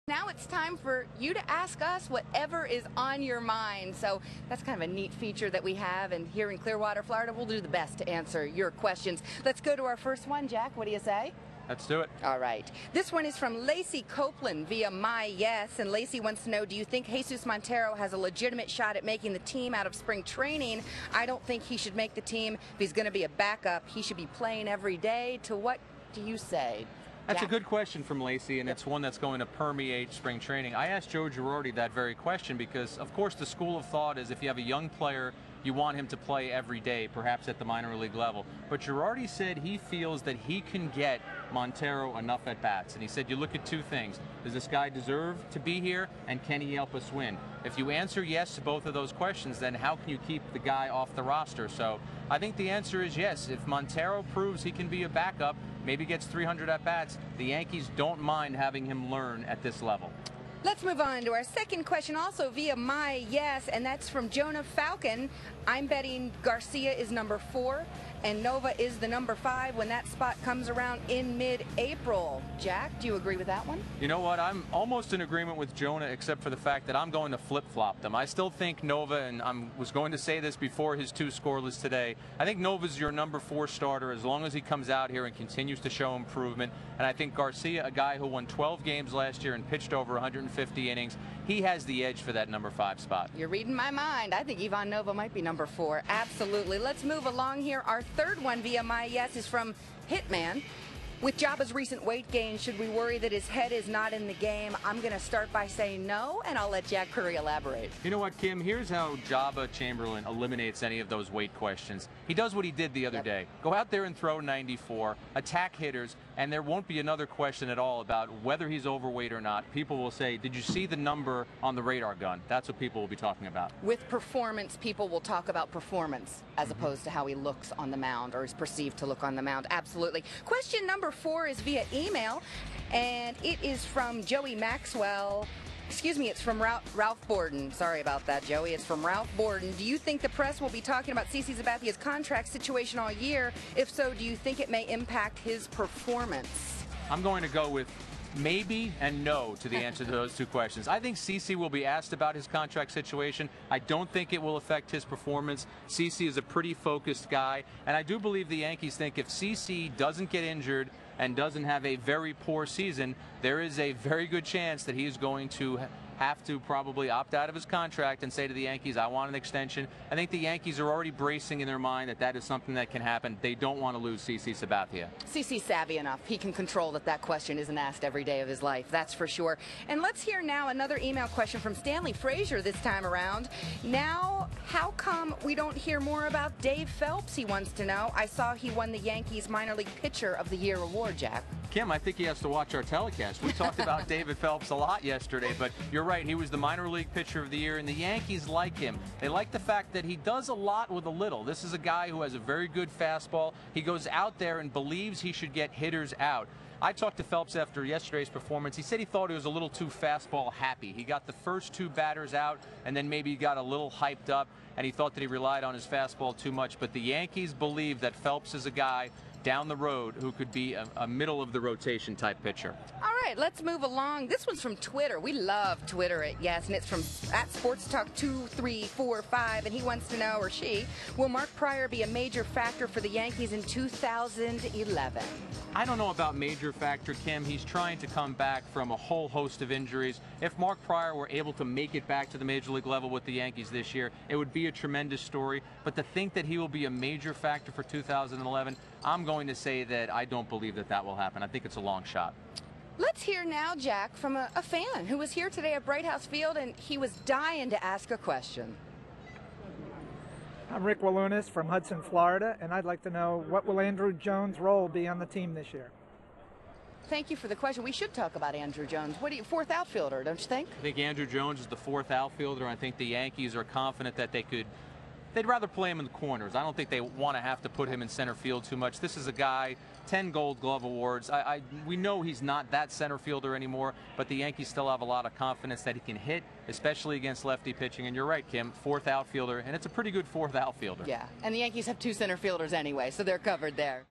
Now it's time for you to ask us whatever is on your mind. So that's kind of a neat feature that we have. And here in Clearwater, Florida, we'll do the best to answer your questions. Let's go to our first one. Jack, what do you say? Let's do it. All right. This one is from Lacey Copeland via My Yes. And Lacey wants to know, do you think Jesus Montero has a legitimate shot at making the team out of spring training? I don't think he should make the team. If he's going to be a backup, he should be playing every day. To what do you say? That's a good question from Lacey, and it's one that's going to permeate spring training. I asked Joe Girardi that very question because, of course, the school of thought is if you have a young player, you want him to play every day, perhaps at the minor league level. But Girardi said he feels that he can get Montero enough at-bats. And he said you look at two things. Does this guy deserve to be here, and can he help us win? If you answer yes to both of those questions, then how can you keep the guy off the roster? So I think the answer is yes. If Montero proves he can be a backup, maybe gets 300 at-bats, the Yankees don't mind having him learn at this level. Let's move on to our second question, also via My Yes, and that's from Jonah Falcon. I'm betting Garcia is number 4 and Nova is the number 5 when that spot comes around in mid-April. Jack, do you agree with that one? You know what? I'm almost in agreement with Jonah, except for the fact that I'm going to flip-flop them. I still think Nova, and I was going to say this before his 2 scoreless today, I think Nova's your number 4 starter as long as he comes out here and continues to show improvement. And I think Garcia, a guy who won 12 games last year and pitched over 150 innings, he has the edge for that number 5 spot. You're reading my mind. I think Ivan Nova might be number 4. Absolutely. Let's move along here. Our third one via My Yes is from Hitman. With Jaba's recent weight gain, should we worry that his head is not in the game? I'm going to start by saying no, and I'll let Jack Curry elaborate. You know what, Kim? Here's how Jaba Chamberlain eliminates any of those weight questions. He does what he did the other day. Go out there and throw 94, attack hitters, and there won't be another question at all about whether he's overweight or not. People will say, did you see the number on the radar gun? That's what people will be talking about. With performance, people will talk about performance as opposed to how he looks on the mound or is perceived to look on the mound. Absolutely. Question number 4 is via email, and it is from Joey Maxwell. Excuse me, it's from Ralph Borden. Sorry about that, Joey. It's from Ralph Borden. Do you think the press will be talking about CC Sabathia's contract situation all year? If so, do you think it may impact his performance? I'm going to go with maybe and no to the answer to those 2 questions. I think CC will be asked about his contract situation. I don't think it will affect his performance. CC is a pretty focused guy, and I do believe the Yankees think if CC doesn't get injured and doesn't have a very poor season, there is a very good chance that he's going to have to probably opt out of his contract and say to the Yankees, I want an extension. I think the Yankees are already bracing in their mind that that is something that can happen. They don't want to lose CC Sabathia. CC's savvy enough. He can control that question isn't asked every day of his life. That's for sure. And let's hear now another email question from Stanley Frazier this time around. Now, how come we don't hear more about Dave Phelps, he wants to know. I saw he won the Yankees Minor League Pitcher of the Year award, Jack. Kim, I think he has to watch our telecast. We talked about David Phelps a lot yesterday, but you're right. He was the minor league pitcher of the year, and the Yankees like him. They like the fact that he does a lot with a little. This is a guy who has a very good fastball. He goes out there and believes he should get hitters out. I talked to Phelps after yesterday's performance. He said he thought he was a little too fastball happy. He got the first 2 batters out, and then maybe he got a little hyped up, and he thought that he relied on his fastball too much. But the Yankees believe that Phelps is a guy down the road who could be a middle-of-the-rotation type pitcher. All right, let's move along. This one's from Twitter. We love Twitter at Yes, and it's from @SportsTalk2345, and he wants to know, or she, will Mark Prior be a major factor for the Yankees in 2011? I don't know about major factor, Kim. He's trying to come back from a whole host of injuries. If Mark Prior were able to make it back to the major league level with the Yankees this year, it would be a tremendous story. But to think that he will be a major factor for 2011, I'm going to say that I don't believe that that will happen. I think it's a long shot. Let's hear now, Jack, from a fan who was here today at Bright House Field, and he was dying to ask a question. I'm Rick Walunas from Hudson, Florida, and I'd like to know, what will Andrew Jones' role be on the team this year? Thank you for the question. We should talk about Andrew Jones. What do you, 4th outfielder, don't you think? I think Andrew Jones is the 4th outfielder. I think the Yankees are confident that they'd rather play him in the corners. I don't think they want to have to put him in center field too much. This is a guy, 10 Gold Glove awards. We know he's not that center fielder anymore, but the Yankees still have a lot of confidence that he can hit, especially against lefty pitching. And you're right, Kim, 4th outfielder, and it's a pretty good 4th outfielder. Yeah, and the Yankees have 2 center fielders anyway, so they're covered there.